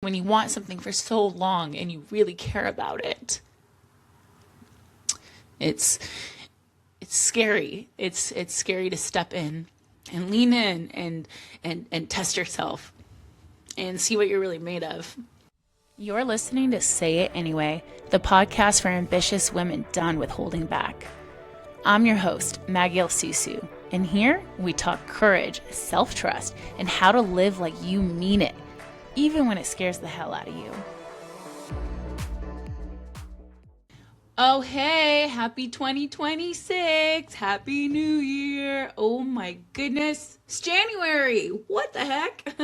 when you want something for so long and you really care about it. It's scary. It's scary to step in and lean in and test yourself and see what you're really made of. You're listening to Say It Anyway, the podcast for ambitious women done with holding back. I'm your host, Maggie Susu, and here we talk courage, self-trust, and how to live like you mean it, even when it scares the hell out of you. Oh, hey, happy 2026. Happy New Year. Oh my goodness. It's January. What the heck?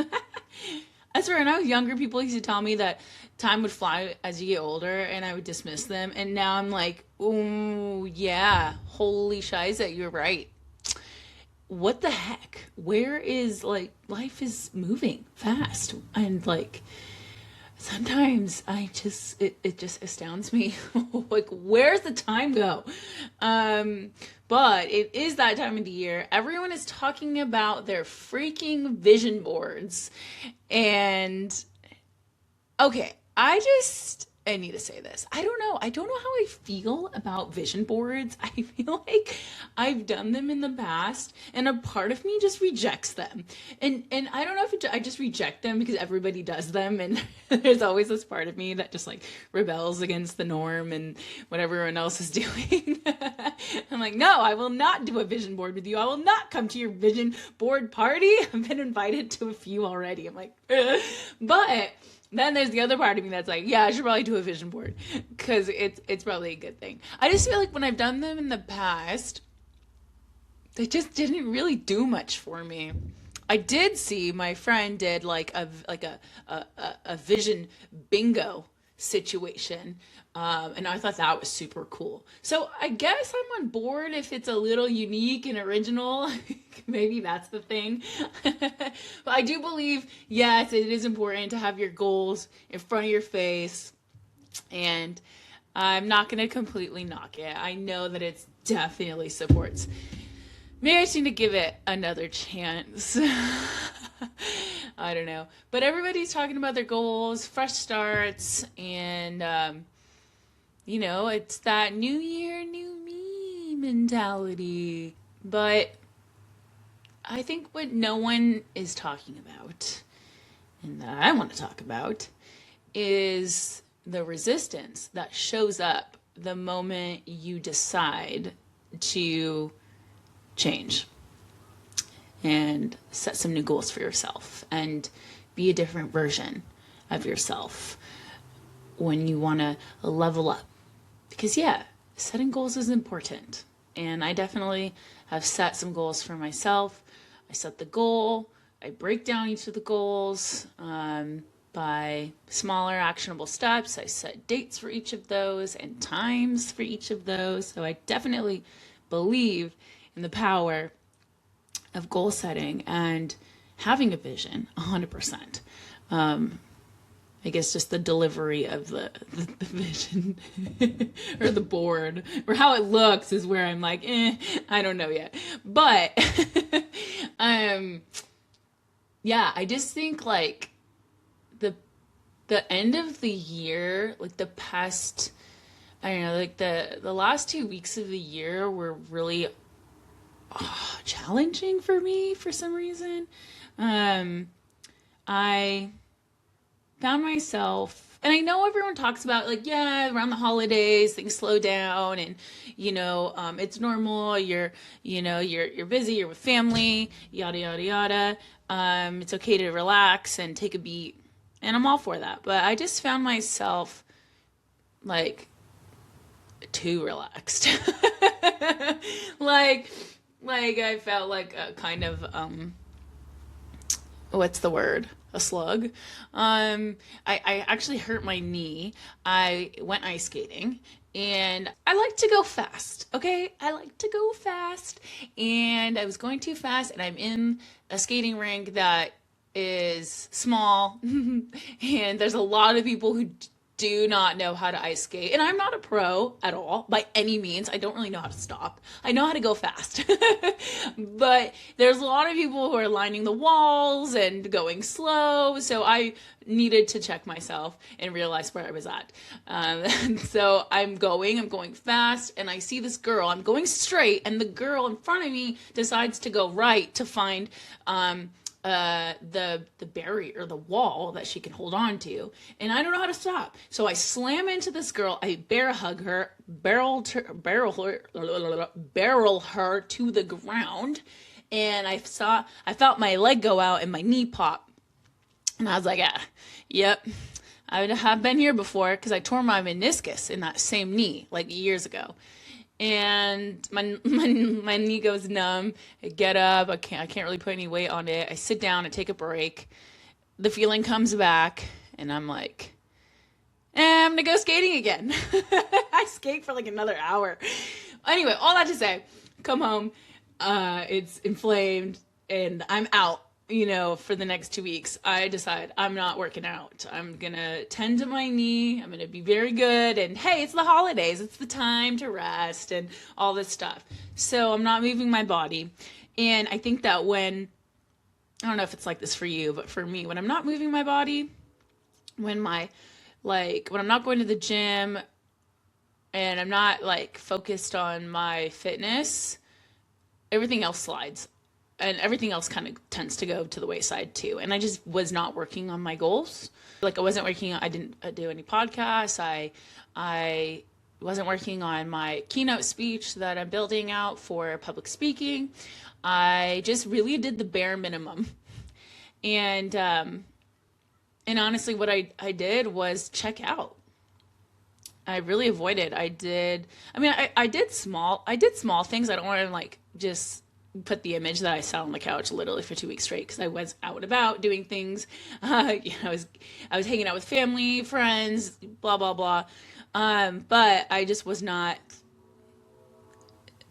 I swear, when I was younger, people used to tell me that time would fly as you get older, and I would dismiss them. And now I'm like, oh, yeah, holy shiza, you're right. What the heck? Where is, life is moving fast. And, sometimes it just astounds me. Where's the time go? But it is that time of the year. Everyone is talking about their freaking vision boards. And okay, I need to say this. I don't know. I don't know how I feel about vision boards. I feel like I've done them in the past and a part of me just rejects them. And I don't know if I just reject them because everybody does them, and there's always this part of me that just rebels against the norm and what everyone else is doing. I'm like, no, I will not do a vision board with you. I will not come to your vision board party. I've been invited to a few already. I'm like, but then there's the other part of me that's like, yeah, I should probably do a vision board because it's probably a good thing. I just feel like when I've done them in the past, they just didn't really do much for me. I did see my friend did a vision bingo situation, and I thought that was super cool. So I guess I'm on board if it's a little unique and original. Maybe that's the thing. But I do believe, yes, it is important to have your goals in front of your face, and I'm not going to completely knock it. I know that it definitely supports. Maybe I just need to give it another chance. I don't know. But everybody's talking about their goals, fresh starts, and, it's that new year, new me mentality. But I think what no one is talking about, and that I want to talk about, is the resistance that shows up the moment you decide to change and set some new goals for yourself and be a different version of yourself when you want to level up. Because setting goals is important, and I definitely have set some goals for myself. I set the goal, I break down each of the goals by smaller actionable steps. I set dates for each of those and times for each of those. So I definitely believe in the power of goal setting and having a vision 100%. I guess just the delivery of the vision or the board or how it looks is where I'm like, I don't know yet. But I just think the end of the year, the past, I don't know, the last 2 weeks of the year were really challenging for me for some reason. I found myself, and I know everyone talks about around the holidays things slow down, and it's normal. You're busy, you're with family, yada yada yada. It's okay to relax and take a beat, and I'm all for that. But I just found myself too relaxed. I felt like a kind of what's the word? A slug. I actually hurt my knee. I went ice skating, and I like to go fast. Okay, I like to go fast, and I was going too fast, and I'm in a skating rink that is small, and there's a lot of people who do not know how to ice skate. And I'm not a pro at all by any means. I don't really know how to stop. I know how to go fast. But there's a lot of people who are lining the walls and going slow. So I needed to check myself and realize where I was at. So I'm going fast, and I see this girl. I'm going straight, and the girl in front of me decides to go right to find the barrier or the wall that she can hold on to, and I don't know how to stop. So I slam into this girl. I bear hug her, barrel her to the ground, and I felt my leg go out and my knee pop, and I was like, yep. I have been here before because I tore my meniscus in that same knee like years ago. And my knee goes numb. I get up. I can't really put any weight on it. I sit down. I take a break. The feeling comes back, and I'm like, I'm gonna go skating again. I skate for like another hour. Anyway, all that to say, come home. It's inflamed, and I'm out. For the next 2 weeks, I decide I'm not working out. I'm going to tend to my knee. I'm going to be very good. And hey, it's the holidays. It's the time to rest and all this stuff. So I'm not moving my body. And I think that I don't know if it's like this for you, but for me, when I'm not moving my body, when I'm not going to the gym and I'm not focused on my fitness, everything else slides. And everything else kind of tends to go to the wayside too. And I just was not working on my goals. I didn't do any podcasts. I wasn't working on my keynote speech that I'm building out for public speaking. I just really did the bare minimum. And honestly, what I did was check out. I really avoided. I did small things. I don't want to just put the image that I sat on the couch literally for 2 weeks straight, because I was out and about doing things. I was hanging out with family, friends, blah, blah, blah. But I just was not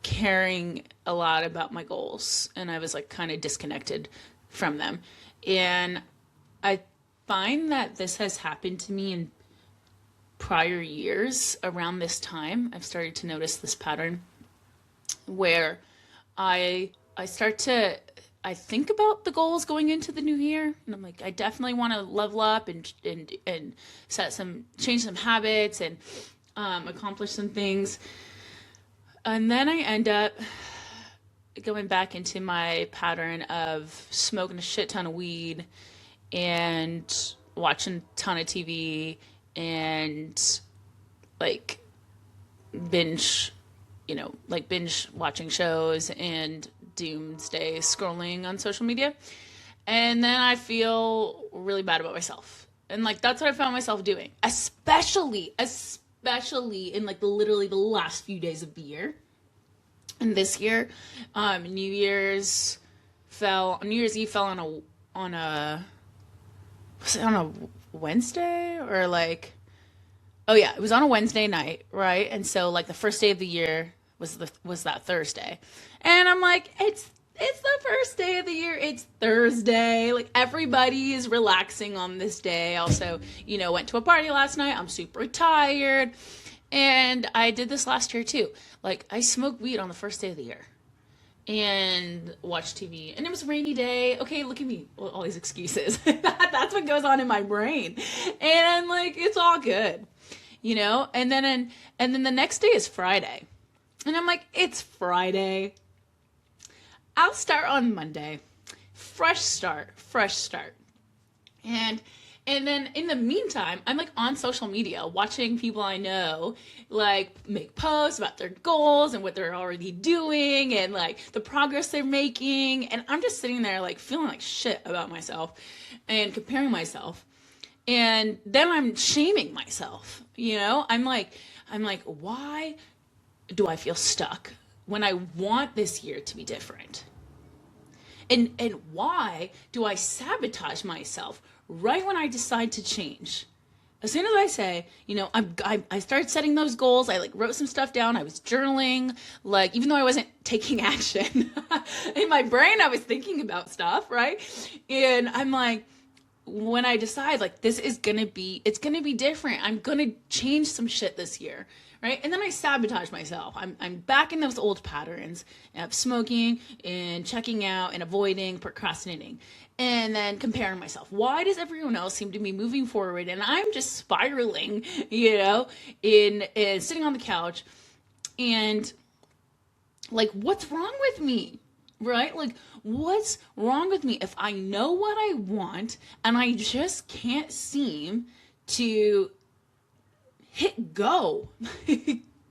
caring a lot about my goals, and I was kind of disconnected from them. And I find that this has happened to me in prior years around this time. I've started to notice this pattern where I think about the goals going into the new year, and I'm like, I definitely want to level up and change some habits and accomplish some things. And then I end up going back into my pattern of smoking a shit ton of weed and watching a ton of TV and binge binge watching shows and doomsday scrolling on social media. And then I feel really bad about myself. And that's what I found myself doing, especially in literally the last few days of the year. And this year, New Year's Eve fell on a Wednesday, or oh yeah, it was on a Wednesday night, right? And so the first day of the year was that Thursday. And I'm like, it's the first day of the year. It's Thursday. Everybody is relaxing on this day. Also, went to a party last night. I'm super tired. And I did this last year too. I smoked weed on the first day of the year and watched TV. And it was a rainy day. Okay, look at me. All these excuses. That's what goes on in my brain. And it's all good. And then the next day is Friday. And I'm like, it's Friday. I'll start on Monday. Fresh start. And then in the meantime, I'm on social media watching people I know make posts about their goals and what they're already doing and the progress they're making. And I'm just sitting there feeling like shit about myself and comparing myself. And then I'm shaming myself. I'm like, why do I feel stuck when I want this year to be different? And why do I sabotage myself right when I decide to change? As soon as I say, I started setting those goals. I wrote some stuff down. I was journaling, even though I wasn't taking action in my brain, I was thinking about stuff, right? And I'm like, when I decide like this is gonna be, it's gonna be different. I'm gonna change some shit this year, right? And then I sabotage myself. I'm back in those old patterns of smoking and checking out and avoiding, procrastinating, and then comparing myself. Why does everyone else seem to be moving forward and I'm just spiraling, in sitting on the couch and like, what's wrong with me? Right? Like, what's wrong with me if I know what I want and I just can't seem to hit go?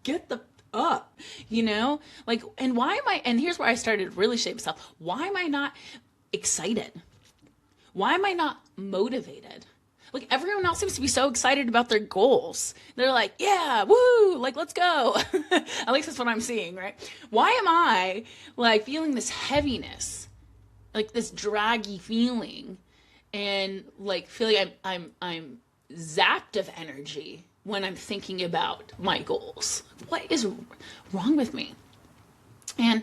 Get the up, Like, and why am I, and here's where I started to really shape myself. Why am I not excited? Why am I not motivated? Like, everyone else seems to be so excited about their goals. They're like, yeah, woo, like, let's go. At least that's what I'm seeing, right? Why am I like feeling this heaviness, like this draggy feeling, and like feeling I'm zapped of energy when I'm thinking about my goals? What is wrong with me? And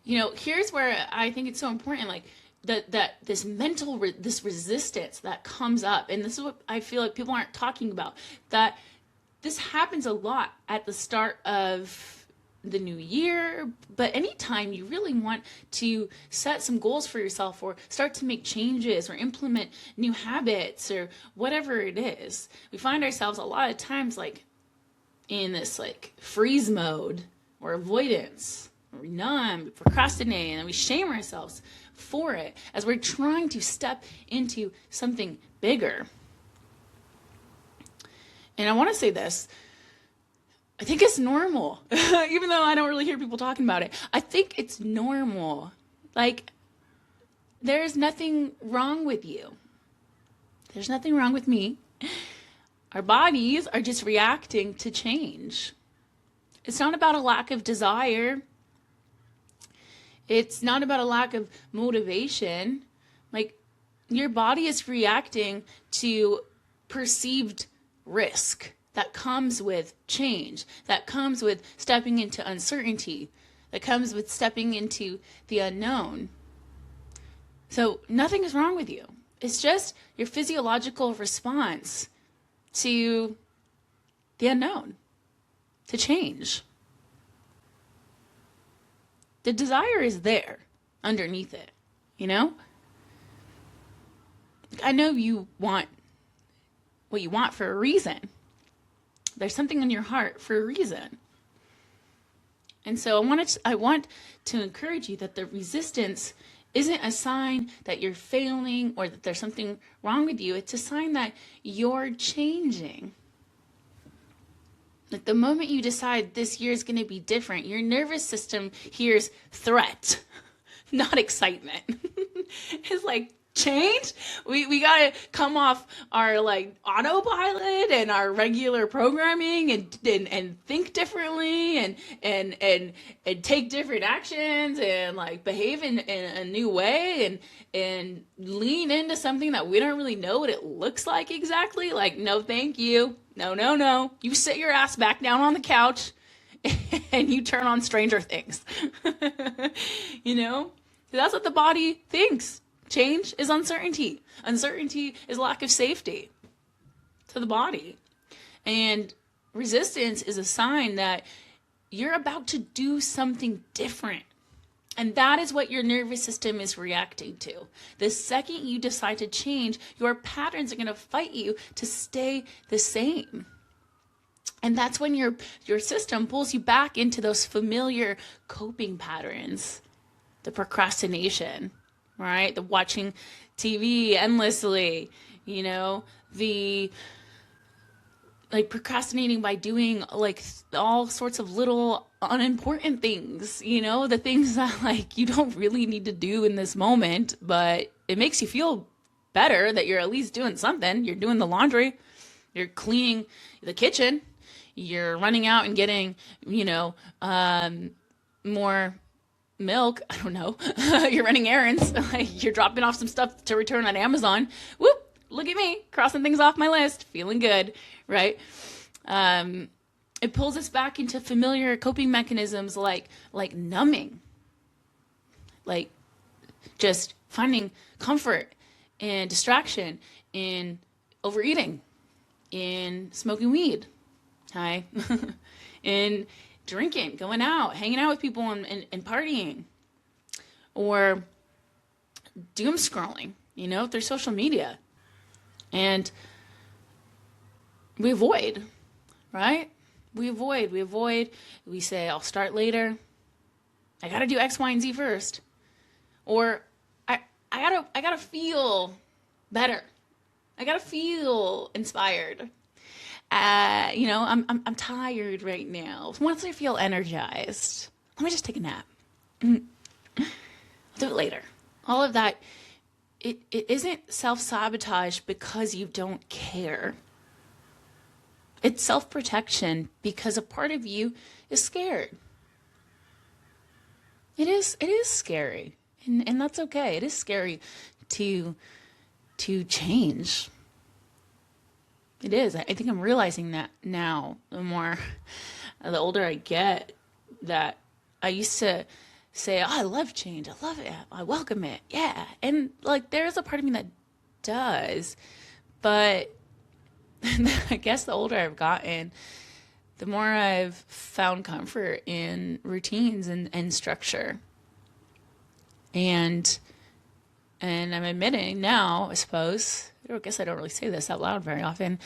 here's where I think it's so important, like, that this mental this resistance that comes up, and this is what I feel like people aren't talking about, that this happens a lot at the start of the new year, but anytime you really want to set some goals for yourself or start to make changes or implement new habits or whatever it is, we find ourselves a lot of times like in this like freeze mode or avoidance, or numb, procrastinating, and we shame ourselves for it as we're trying to step into something bigger. And I want to say this. I think it's normal, even though I don't really hear people talking about it. I think it's normal. Like, there's nothing wrong with you. There's nothing wrong with me. Our bodies are just reacting to change. It's not about a lack of desire. It's not about a lack of motivation. Like, your body is reacting to perceived risk that comes with change, that comes with stepping into uncertainty, that comes with stepping into the unknown. So nothing is wrong with you. It's just your physiological response to the unknown, to change. The desire is there underneath it, I know you want what you want for a reason. There's something in your heart for a reason. And so I want to encourage you that the resistance isn't a sign that you're failing or that there's something wrong with you. It's a sign that you're changing. Like, the moment you decide this year is going to be different, your nervous system hears threat, not excitement. It's like, change? We got to come off our like autopilot and our regular programming and think differently and take different actions and like behave in a new way and lean into something that we don't really know what it looks like exactly. Like, no, thank you. No. You sit your ass back down on the couch and you turn on Stranger Things. That's what the body thinks. Change is uncertainty. Uncertainty is lack of safety to the body. And resistance is a sign that you're about to do something different. And that is what your nervous system is reacting to. The second you decide to change, your patterns are going to fight you to stay the same. And that's when your system pulls you back into those familiar coping patterns. The procrastination, right? The watching TV endlessly, the like procrastinating by doing like all sorts of little unimportant things, the things that like you don't really need to do in this moment, but it makes you feel better that you're at least doing something. You're doing the laundry, you're cleaning the kitchen, you're running out and getting, more milk. I don't know. You're running errands. You're dropping off some stuff to return on Amazon. Whoop! Look at me crossing things off my list, feeling good, right? It pulls us back into familiar coping mechanisms like numbing, like just finding comfort and distraction in overeating, in smoking weed, hi, in drinking, going out, hanging out with people and partying, or doom scrolling, through social media. And we avoid, right? We avoid. We say, I'll start later. I got to do X, Y, and Z first. Or I gotta feel better. I gotta feel inspired. I'm tired right now. Once I feel energized, let me just take a nap. I'll do it later. All of that, it isn't self-sabotage because you don't care. It's self-protection because a part of you is scared. It is scary. And that's okay. It is scary to change. It is. I think I'm realizing that now, the older I get, that I used to say, oh, I love change. I love it. I welcome it. Yeah. And there's a part of me that does, but I guess the older I've gotten, the more I've found comfort in routines and structure. And I'm admitting now, I suppose, I guess I don't really say this out loud very often.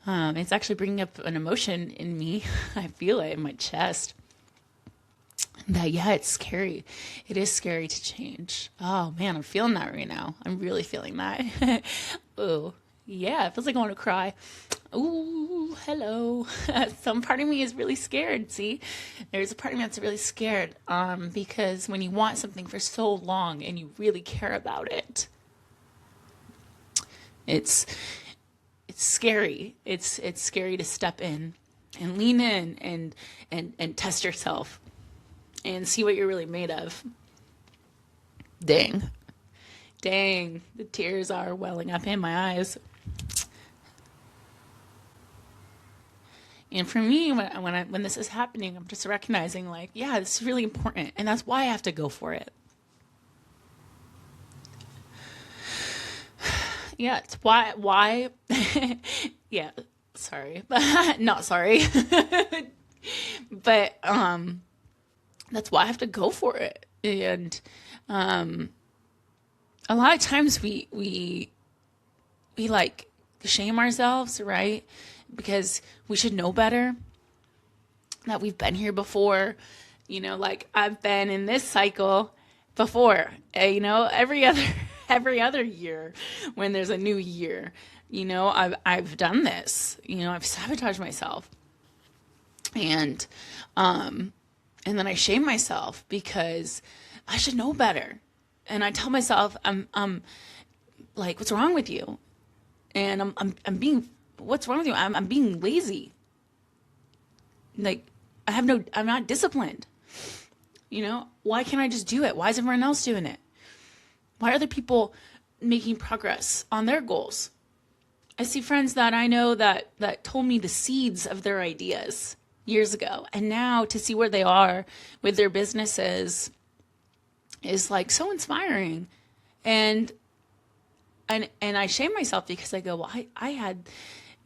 It's actually bringing up an emotion in me. I feel it in my chest. That, yeah, it's scary. It is scary to change. Oh, man, I'm feeling that right now. I'm really feeling that. Oh, yeah, it feels like I want to cry. Ooh, hello. Some part of me is really scared, see? There's a part of me that's really scared because when you want something for so long and you really care about it, it's scary. It's scary to step in and lean in and test yourself and see what you're really made of. Dang, the tears are welling up in my eyes. And for me, when this is happening, I'm just recognizing, yeah, this is really important, and that's why I have to go for it. Yeah, it's why. Yeah, sorry, not sorry, but that's why I have to go for it. And a lot of times we shame ourselves, right? Because we should know better, that we've been here before, I've been in this cycle before, every other year when there's a new year, I've done this, I've sabotaged myself, and then I shame myself because I should know better, and I tell myself I'm what's wrong with you, and I'm being. What's wrong with you? I'm being lazy. I'm not disciplined. Why can't I just do it? Why is everyone else doing it? Why are other people making progress on their goals? I see friends that I know that told me the seeds of their ideas years ago. And now to see where they are with their businesses is so inspiring. And I shame myself because I go, well, I had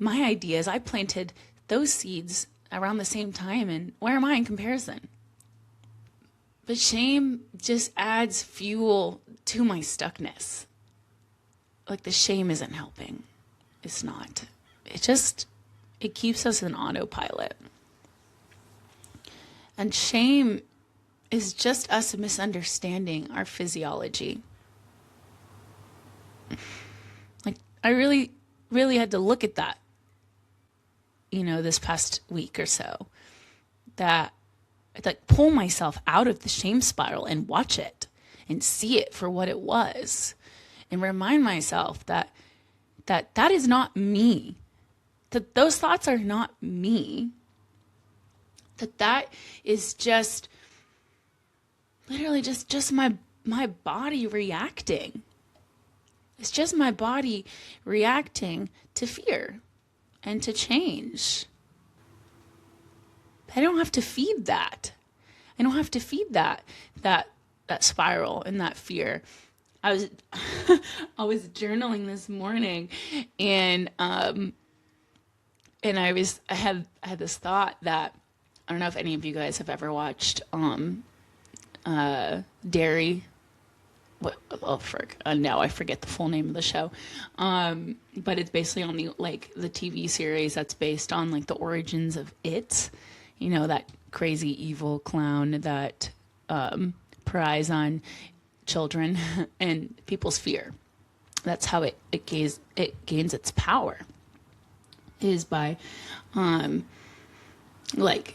my ideas, I planted those seeds around the same time, and where am I in comparison? But shame just adds fuel to my stuckness. The shame isn't helping. It's not. It keeps us in autopilot. And shame is just us misunderstanding our physiology. I really, really had to look at that, this past week or so, that I pull myself out of the shame spiral and watch it and see it for what it was, and remind myself that is not me, that those thoughts are not me, that is just literally just my body reacting. It's just my body reacting to fear and to change. I don't have to feed that. I don't have to feed that spiral and that fear. I was I was journaling this morning, and I had this thought that I don't know if any of you guys have ever watched Dairy. What? Oh, frick! Now I forget the full name of the show. But it's basically on the TV series that's based on like the origins of it. You know, that crazy evil clown that preys on children and people's fear. That's how it gains its power, is by like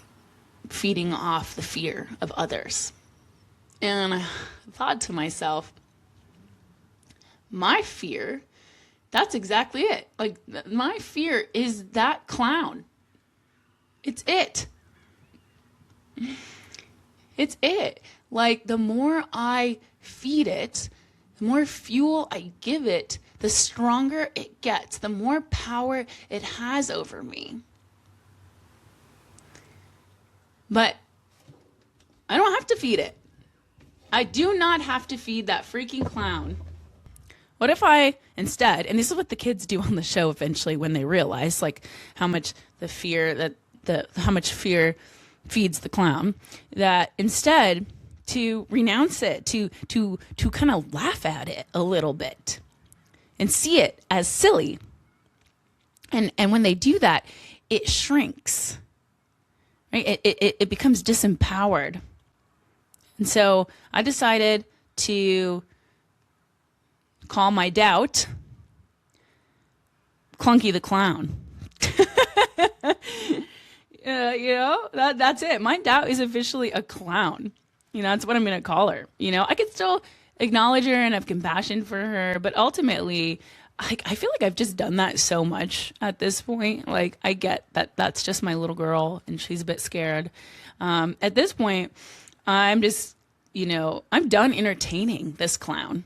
feeding off the fear of others. And I thought to myself, my fear, that's exactly it. Like, my fear is that clown. It's it. It's it. Like, the more I feed it, the more fuel I give it, the stronger it gets, the more power it has over me. But I don't have to feed it. I do not have to feed that freaking clown. What if I instead, and this is what the kids do on the show eventually when they realize like how much how much fear feeds the clown, that instead to renounce it, to kind of laugh at it a little bit and see it as silly. And when they do that, it shrinks. Right? It becomes disempowered. And so I decided to call my doubt Clunky the Clown. That's it. My doubt is officially a clown. That's what I'm going to call her. I could still acknowledge her and have compassion for her, but ultimately, I feel like I've just done that so much at this point. Like, I get that that's just my little girl and she's a bit scared. At this point, I'm just, I'm done entertaining this clown.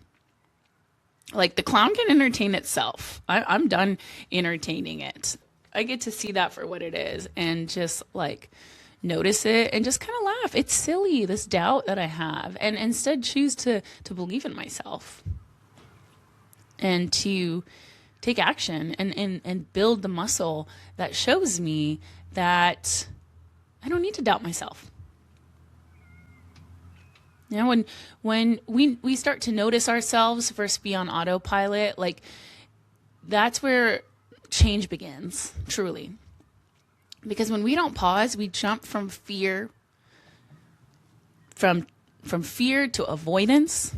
Like, the clown can entertain itself. I'm done entertaining it. I get to see that for what it is and just like notice it and just kind of laugh. It's silly, this doubt that I have, and instead choose to believe in myself and to take action and build the muscle that shows me that I don't need to doubt myself. When we start to notice ourselves versus be on autopilot, like, that's where change begins, truly. Because when we don't pause, we jump from fear, from fear to avoidance,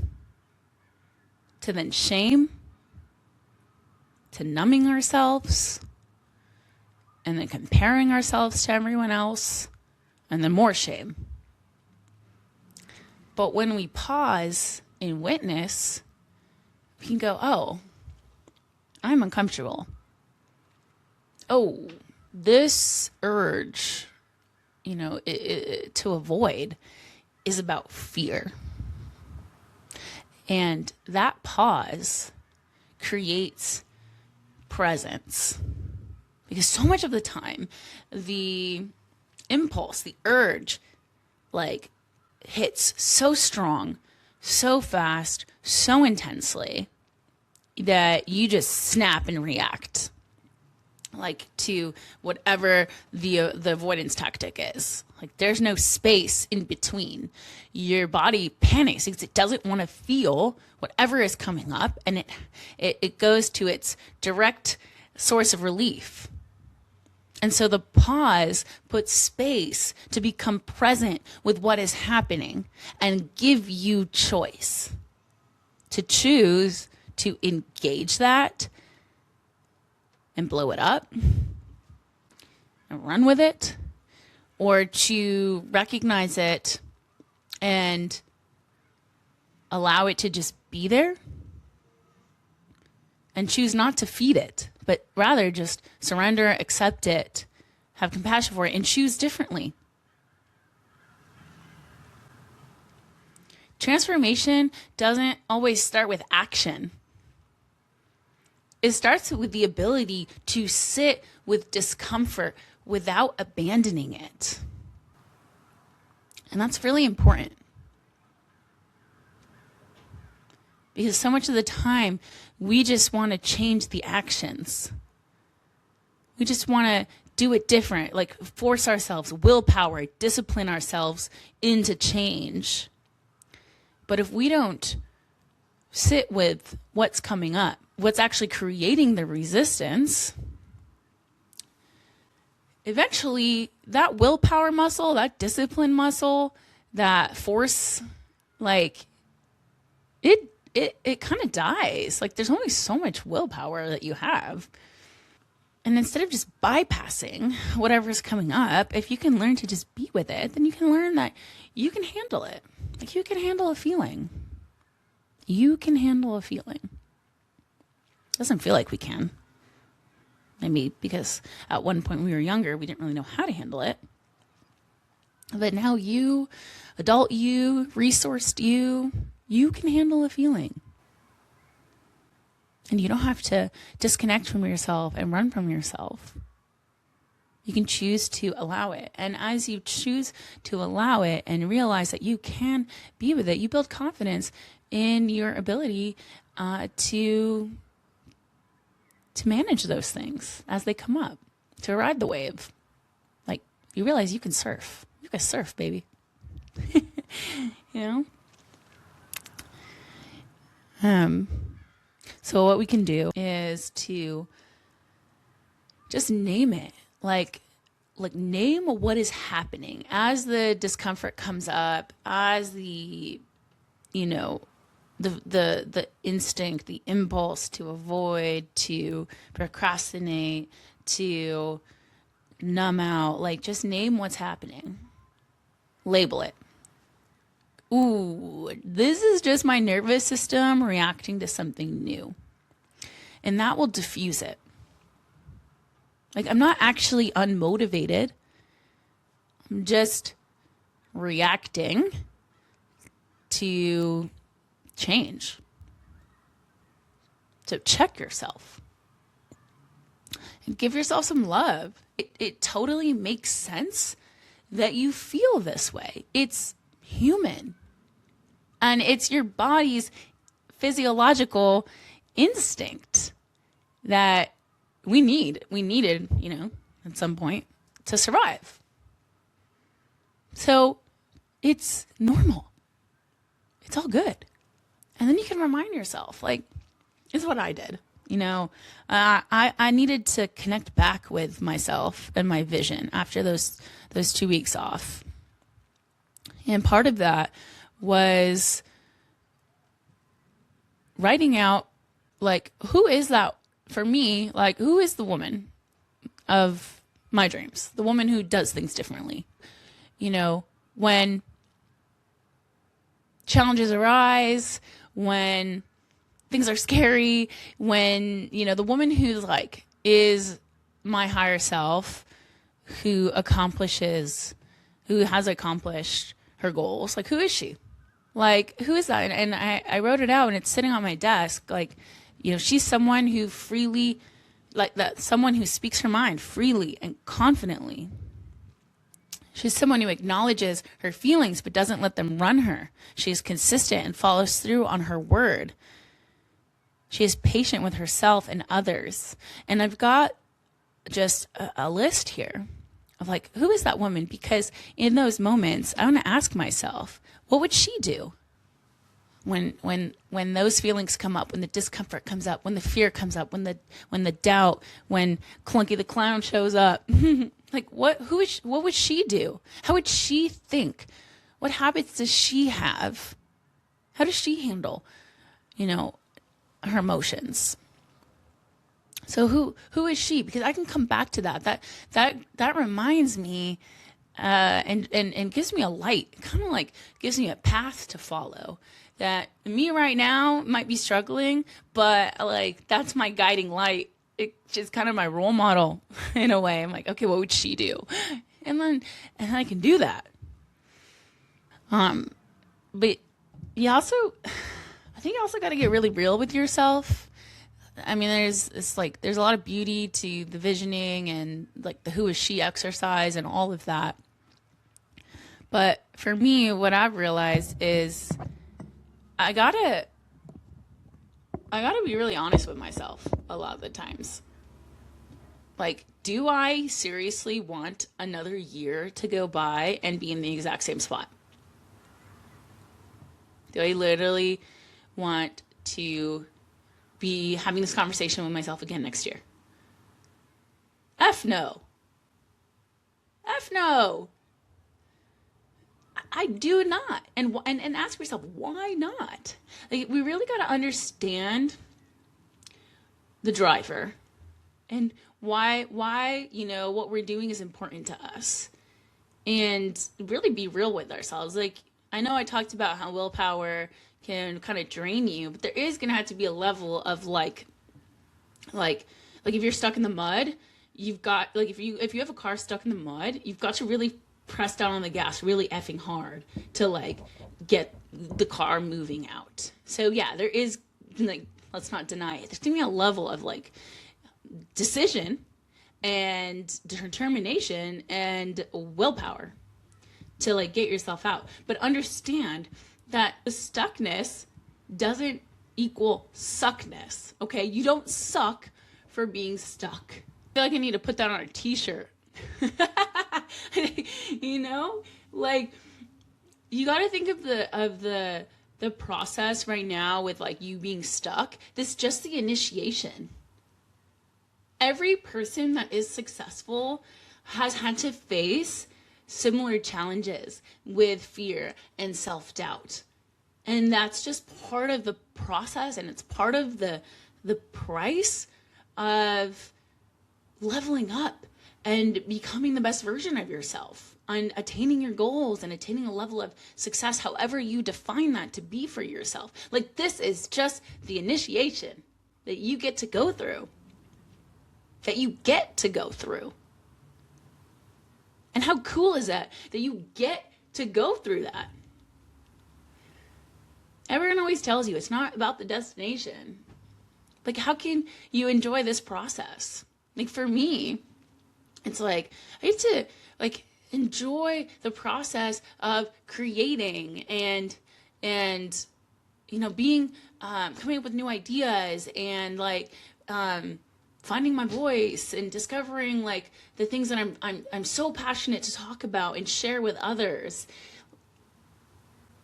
to then shame, to numbing ourselves, and then comparing ourselves to everyone else, and then more shame. But when we pause and witness, we can go, oh, I'm uncomfortable. Oh, this urge, to avoid is about fear. And that pause creates presence. Because so much of the time, the impulse, the urge, like, hits so strong, so fast, so intensely that you just snap and react, like, to whatever the avoidance tactic is. Like, there's no space in between. Your body panics because it doesn't want to feel whatever is coming up, and it goes to its direct source of relief. And so the pause puts space to become present with what is happening and give you choice to choose to engage that and blow it up and run with it, or to recognize it and allow it to just be there and choose not to feed it, but rather just surrender, accept it, have compassion for it, and choose differently. Transformation doesn't always start with action. It starts with the ability to sit with discomfort without abandoning it. And that's really important. Because so much of the time, we just want to change the actions. We just want to do it different, like force ourselves, willpower, discipline ourselves into change. But if we don't sit with what's coming up, what's actually creating the resistance, eventually that willpower muscle, that discipline muscle, that force, like it kind of dies. Like there's only so much willpower that you have. And instead of just bypassing whatever's coming up, if you can learn to just be with it, then you can learn that you can handle it. Like you can handle a feeling. You can handle a feeling. Doesn't feel like we can. Maybe because at one point when we were younger, we didn't really know how to handle it. But now you, adult you, resourced you can handle a feeling. And you don't have to disconnect from yourself and run from yourself. You can choose to allow it. And as you choose to allow it and realize that you can be with it, you build confidence in your ability to manage those things as they come up, to ride the wave. Like you realize you can surf. You can surf, baby. You know? So what we can do is to just name it, like name what is happening as the discomfort comes up, as the instinct, the impulse to avoid, to procrastinate, to numb out. Like just name what's happening, label it. Ooh, this is just my nervous system reacting to something new. And that will diffuse it. Like, I'm not actually unmotivated. I'm just reacting to change. So check yourself. And give yourself some love. It totally makes sense that you feel this way. It's human. And it's your body's physiological instinct that we needed, at some point to survive. So it's normal. It's all good. And then you can remind yourself, like, this is what I did. I needed to connect back with myself and my vision after those 2 weeks off. And part of that was writing out, like, who is that for me? Like, who is the woman of my dreams? The woman who does things differently. When challenges arise, when things are scary, when, the woman who's like, is my higher self, who has accomplished her goals. Like, who is she? Like, who is that? And I wrote it out, and it's sitting on my desk. Like, she's someone who freely, like that, someone who speaks her mind freely and confidently. She's someone who acknowledges her feelings but doesn't let them run her. She is consistent and follows through on her word. She is patient with herself and others. And I've got just a list here of like, who is that woman? Because in those moments, I want to ask myself, what would she do when those feelings come up, when the discomfort comes up, when the fear comes up, when the doubt, when Clunky the Clown shows up? Like, what would she do? How would she think? What habits does she have? How does she handle, her emotions? So who is she? Because I can come back to that. That reminds me, and gives me a light. Kind of like gives me a path to follow. That me right now might be struggling, but like that's my guiding light. It's just kind of my role model in a way. I'm like, okay, what would she do? And I can do that. But you also, I think you also got to get really real with yourself. I mean, there's a lot of beauty to the visioning and like the who is she exercise and all of that. But for me, what I've realized is I gotta I gotta be really honest with myself a lot of the times. Like, do I seriously want another year to go by and be in the exact same spot? Do I literally want to be having this conversation with myself again next year? F no. F no. I do not. And ask yourself, why not? Like, we really got to understand the driver and why what we're doing is important to us, and really be real with ourselves. Like, I know I talked about how willpower can kind of drain you, but there is going to have to be a level of like if you're stuck in the mud, you've got, like, if you have a car stuck in the mud, you've got to really press down on the gas really effing hard to like get the car moving out. So yeah, there is, like, let's not deny it, there's gonna be a level of like decision and determination and willpower to like get yourself out. But understand that the stuckness doesn't equal suckness. Okay, you don't suck for being stuck. I feel like I need to put that on a t-shirt. You know, like, you got to think of the process right now with like you being stuck. This is just the initiation. Every person that is successful has had to face similar challenges with fear and self-doubt. And that's just part of the process, and it's part of the price of leveling up and becoming the best version of yourself and attaining your goals and attaining a level of success, however you define that to be for yourself. Like, this is just the initiation that you get to go through. And how cool is that you get to go through that? Everyone always tells you it's not about the destination. Like, how can you enjoy this process? Like, for me, it's like I get to like enjoy the process of creating and being coming up with new ideas and like finding my voice and discovering like the things that I'm so passionate to talk about and share with others.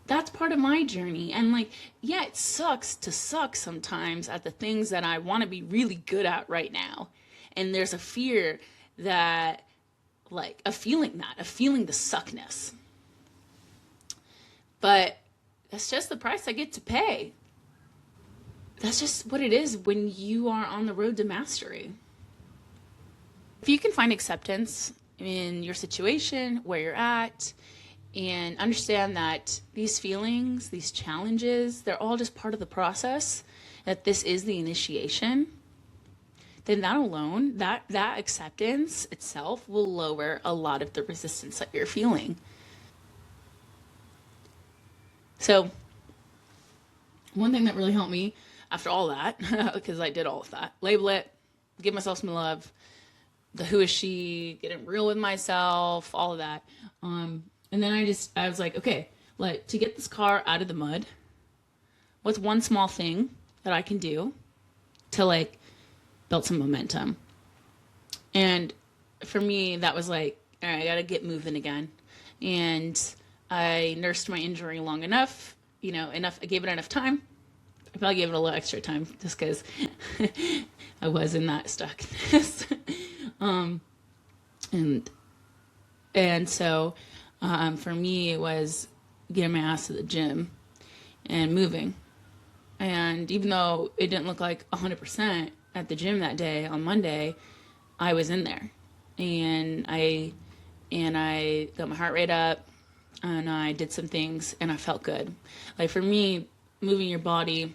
That's part of my journey. And like, yeah, it sucks to suck sometimes at the things that I want to be really good at right now. And there's a fear that, like, a feeling the suckness. But that's just the price I get to pay. That's just what it is when you are on the road to mastery. If you can find acceptance in your situation, where you're at, and understand that these feelings, these challenges, they're all just part of the process, that this is the initiation, then that alone, that acceptance itself will lower a lot of the resistance that you're feeling. So one thing that really helped me after all that, because I did all of that, label it, give myself some love, the who is she, getting real with myself, all of that. And then I was like, okay, like, to get this car out of the mud, what's one small thing that I can do to like build some momentum? And for me, that was like, all right, I got to get moving again. And I nursed my injury long enough, I gave it enough time. I probably gave it a little extra time just because I was in that stuckness. And so for me, it was getting my ass to the gym and moving. And even though it didn't look like 100% at the gym that day on Monday, I was in there. And I got my heart rate up, and I did some things, and I felt good. Like, for me, moving your body,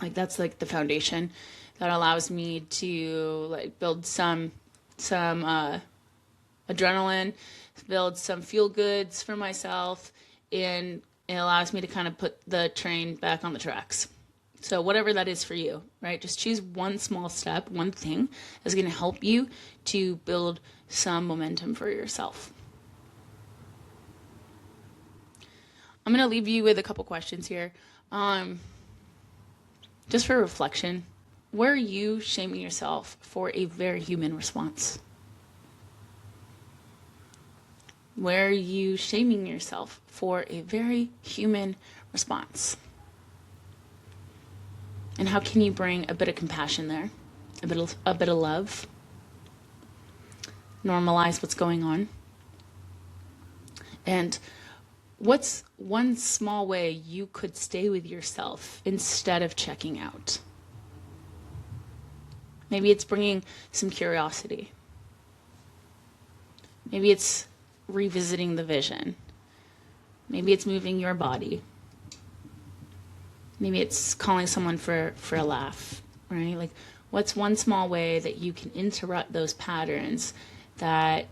like, that's like the foundation that allows me to like build some adrenaline, build some feel goods for myself, and it allows me to kind of put the train back on the tracks. So whatever that is for you, right? Just choose one small step, one thing that's going to help you to build some momentum for yourself. I'm going to leave you with a couple questions here. just for reflection, where are you shaming yourself for a very human response? Where are you shaming yourself for a very human response? And how can you bring a bit of compassion there? A bit of love? Normalize what's going on? And what's one small way you could stay with yourself instead of checking out? Maybe it's bringing some curiosity. Maybe it's revisiting the vision. Maybe it's moving your body. Maybe it's calling someone for a laugh, right? Like, what's one small way that you can interrupt those patterns that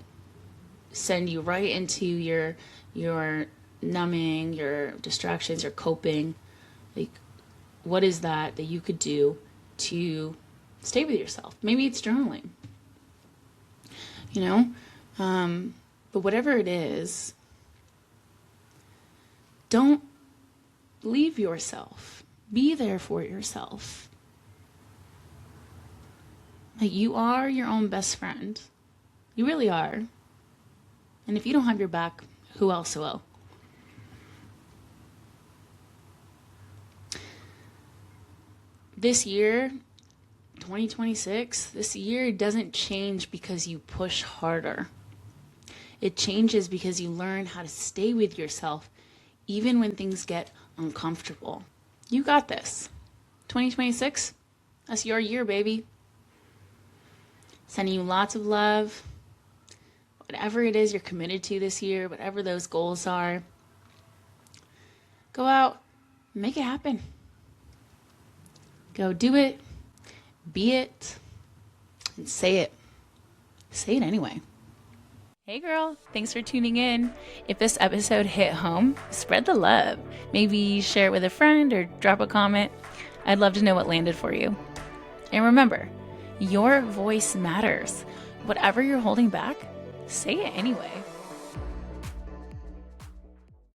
send you right into your numbing, your distractions, your coping? Like, what is that you could do to stay with yourself? Maybe it's journaling, but whatever it is, don't leave yourself. Be there for yourself. Like, you are your own best friend. You really are. And if you don't have your back, who else will? This year, 2026, this year doesn't change because you push harder. It changes because you learn how to stay with yourself even when things get uncomfortable. You got this. 2026, that's your year, baby. Sending you lots of love. Whatever it is you're committed to this year, whatever those goals are, go out, make it happen. Go do it, be it, and say it. Say it anyway. Hey girl, thanks for tuning in. If this episode hit home, spread the love. Maybe share it with a friend or drop a comment. I'd love to know what landed for you. And remember, your voice matters. Whatever you're holding back, say it anyway.